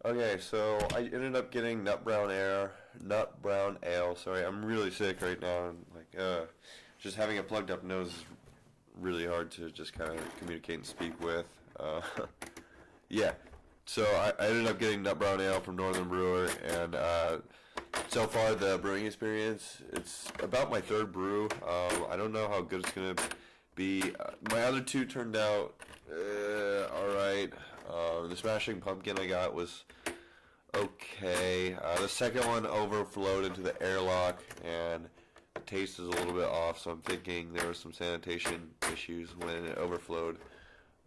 Okay, so I ended up getting nut brown ale. Sorry, I'm really sick right now. And just having a plugged up nose is really hard to just kind of communicate and speak with. Yeah, so I ended up getting nut brown ale from Northern Brewer, and so far the brewing experience, it's about my third brew. I don't know how good it's gonna be. My other two turned out all right. The Smashing Pumpkin I got was okay. The second one overflowed into the airlock, and the taste is a little bit off, so I'm thinking there were some sanitation issues when it overflowed.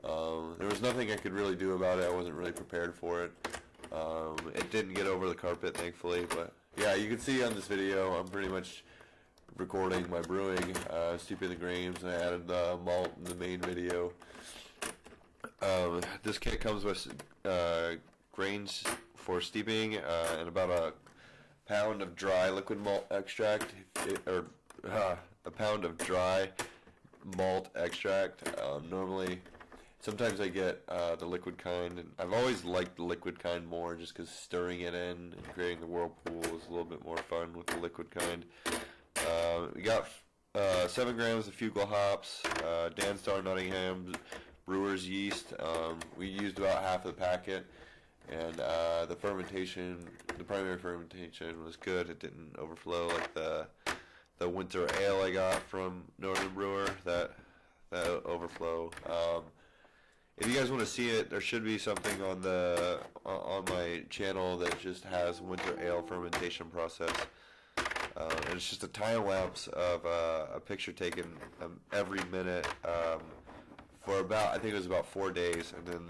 There was nothing I could really do about it. I wasn't really prepared for it. It didn't get over the carpet, thankfully, but yeah, you can see on this video I'm pretty much recording my brewing, steeping the grains, and I added the malt in the main video. This kit comes with grains for steeping and about a pound of dry liquid malt extract, a pound of dry malt extract. Sometimes I get the liquid kind, and I've always liked the liquid kind more just because stirring it in and creating the whirlpool is a little bit more fun with the liquid kind. We got 7 grams of Fugal hops, Danstar Nottingham brewer's yeast. We used about half of the packet, and the primary fermentation was good. It didn't overflow like the winter ale I got from Northern Brewer. That overflow. If you guys want to see it, there should be something on my channel that just has winter ale fermentation process. And it's just a time lapse of a picture taken every minute for about, I think it was about 4 days, and then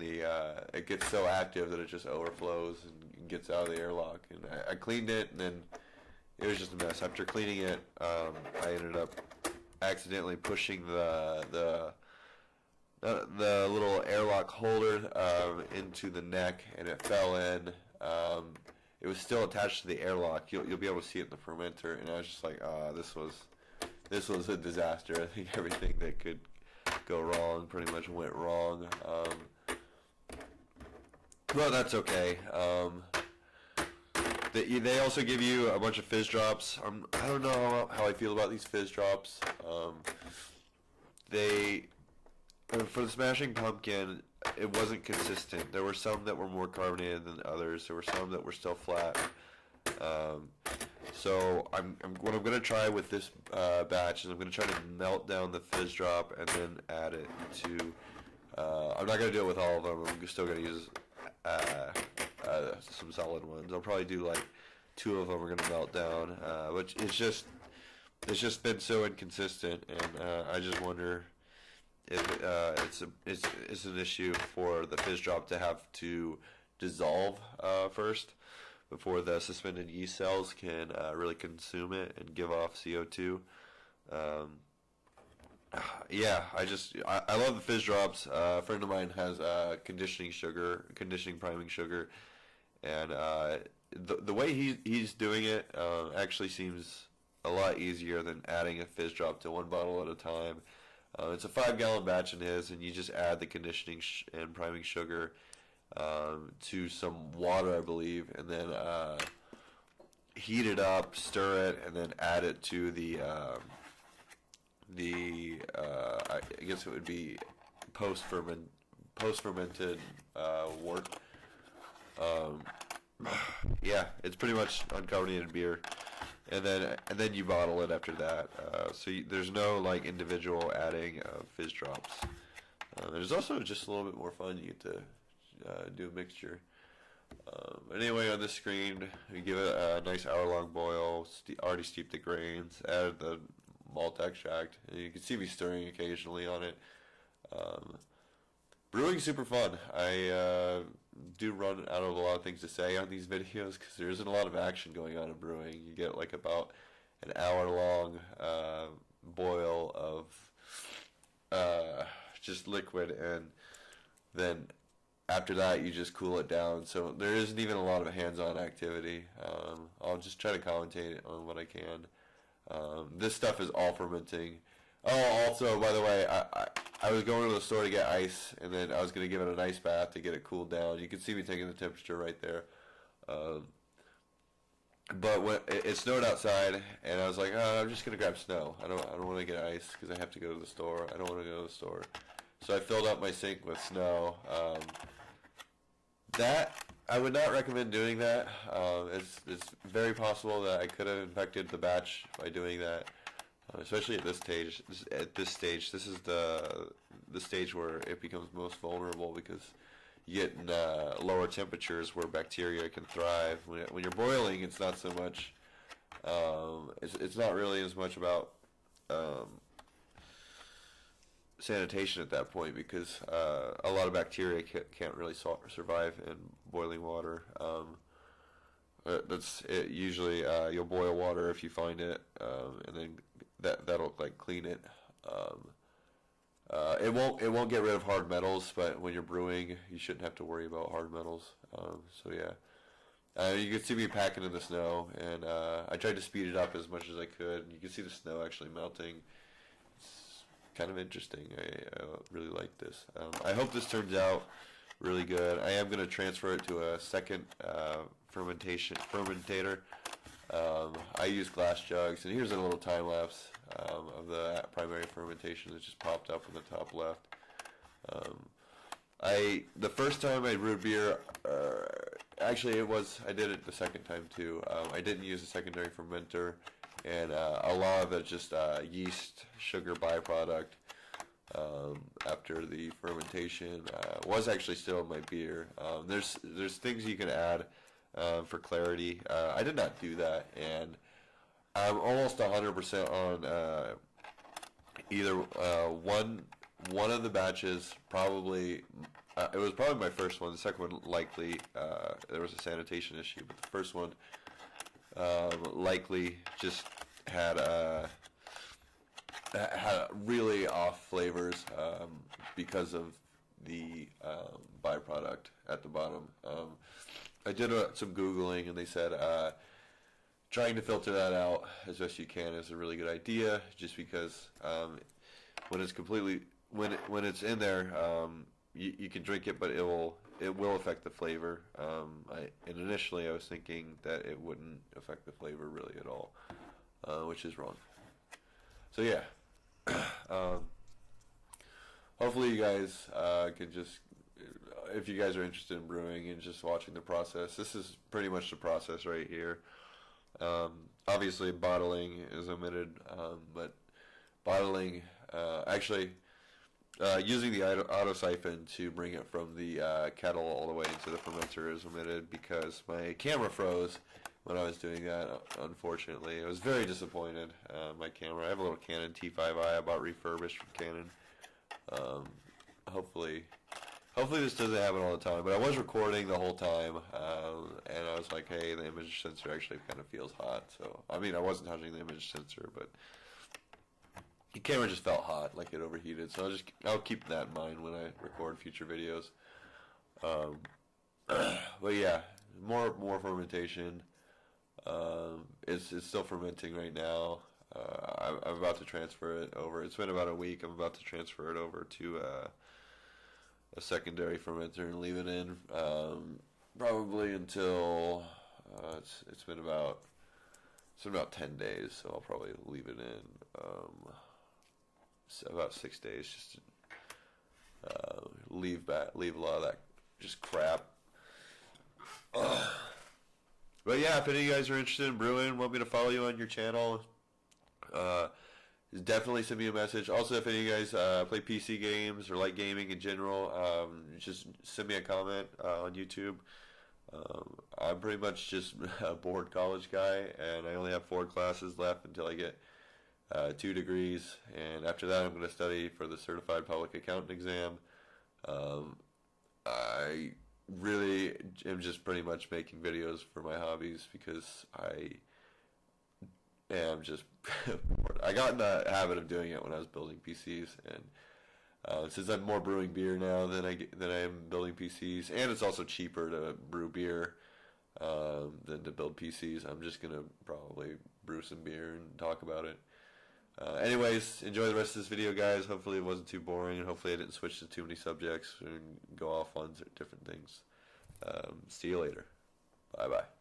it gets so active that it just overflows and gets out of the airlock. And I cleaned it, and then it was just a mess. After cleaning it, I ended up accidentally pushing the little airlock holder into the neck, and it fell in. It was still attached to the airlock. You'll be able to see it in the fermenter, and I was just like, this was a disaster. I think everything that could go wrong pretty much went wrong. Well, that's okay. They also give you a bunch of fizz drops. I don't know how I feel about these fizz drops. For the Smashing Pumpkin, it wasn't consistent. There were some that were more carbonated than others. There were some that were still flat. So what I'm going to try with this batch is I'm going to try to melt down the fizz drop and then add it to. I'm not going to do it with all of them. I'm still going to use some solid ones. I'll probably do like 2 of them are going to melt down. But it's just been so inconsistent, and I just wonder if it's an issue for the fizz drop to have to dissolve first before the suspended yeast cells can really consume it and give off CO2. Yeah, I love the fizz drops. A friend of mine has conditioning priming sugar, and the way he's doing it actually seems a lot easier than adding a fizz drop to one bottle at a time. It's a 5-gallon batch in his, and you just add the conditioning and priming sugar to some water, I believe, and then heat it up, stir it, and then add it to I guess it would be post-fermented wort. Yeah, it's pretty much uncarbonated beer. And then you bottle it after that. So there's no like individual adding of fizz drops. There's also just a little bit more fun. You get to do a mixture. Anyway, on this screen, we give it a nice hour-long boil. Already steeped the grains. Added the malt extract. And you can see me stirring occasionally on it. Brewing's super fun. I do run out of a lot of things to say on these videos because there isn't a lot of action going on in brewing. You get like about an hour-long boil of just liquid, and then after that you just cool it down. So there isn't even a lot of hands-on activity. I'll just try to commentate on what I can. This stuff is all fermenting. Oh, also, by the way, I was going to the store to get ice, and then I was going to give it an ice bath to get it cooled down. You can see me taking the temperature right there. Um, but when it snowed outside, and I was like, oh, I'm just going to grab snow. I don't want to get ice because I have to go to the store. I don't want to go to the store. So I filled up my sink with snow. That I would not recommend doing that. It's very possible that I could have infected the batch by doing that. Especially at this stage. This is the stage where it becomes most vulnerable because you get lower temperatures where bacteria can thrive. When you're boiling, it's not so much. It's not really as much about sanitation at that point because a lot of bacteria can't really survive in boiling water. That's it. Usually you'll boil water if you find it, and then that'll like clean it. It won't get rid of hard metals, but when you're brewing, you shouldn't have to worry about hard metals. So yeah, you can see me packing in the snow, and I tried to speed it up as much as I could. You can see the snow actually melting. It's kind of interesting. I really like this. I hope this turns out really good. I am going to transfer it to a second fermentator. I use glass jugs, and here's a little time lapse of the primary fermentation that just popped up in the top left. The first time I brewed beer, actually I did it the second time too. I didn't use a secondary fermenter, and a lot of it just yeast sugar byproduct after the fermentation was actually still in my beer. There's things you can add for clarity. I did not do that, and I'm almost 100% on either one of the batches. Probably it was probably my first one. The second one likely there was a sanitation issue, but the first one likely just had really off flavors because of the byproduct at the bottom. I did some Googling, and they said trying to filter that out as best you can is a really good idea, just because when it's in there, you can drink it, but it will affect the flavor. And initially I was thinking that it wouldn't affect the flavor really at all, which is wrong. So yeah, hopefully you guys can just, if you guys are interested in brewing and just watching the process, this is pretty much the process right here. Obviously bottling is omitted, but bottling, actually using the auto siphon to bring it from the kettle all the way into the fermenter is omitted because my camera froze when I was doing that, unfortunately. I was very disappointed. My camera, I have a little Canon T5i I bought refurbished from Canon. Hopefully this doesn't happen all the time, but I was recording the whole time, and I was like, hey, the image sensor actually kind of feels hot. So, I mean, I wasn't touching the image sensor, but the camera just felt hot, like it overheated. So I'll keep that in mind when I record future videos. But yeah, more fermentation. It's still fermenting right now. I'm about to transfer it over. It's been about a week. I'm about to transfer it over to a secondary fermenter and leave it in probably until it's been about 10 days. So I'll probably leave it in about 6 days just to leave a lot of that just crap. But yeah, if any of you guys are interested in brewing, want me to follow you on your channel, definitely send me a message. Also, if any of you guys play PC games or like gaming in general, just send me a comment on YouTube. I'm pretty much just a bored college guy, and I only have 4 classes left until I get 2 degrees, and after that I'm going to study for the Certified Public Accountant exam. I really am just pretty much making videos for my hobbies because I am just bored. I got in the habit of doing it when I was building PCs, and since I'm more brewing beer now than I am building PCs, and it's also cheaper to brew beer than to build PCs, I'm just gonna probably brew some beer and talk about it. Anyways, enjoy the rest of this video, guys. Hopefully it wasn't too boring, and hopefully I didn't switch to too many subjects and go off on different things. See you later. Bye-bye.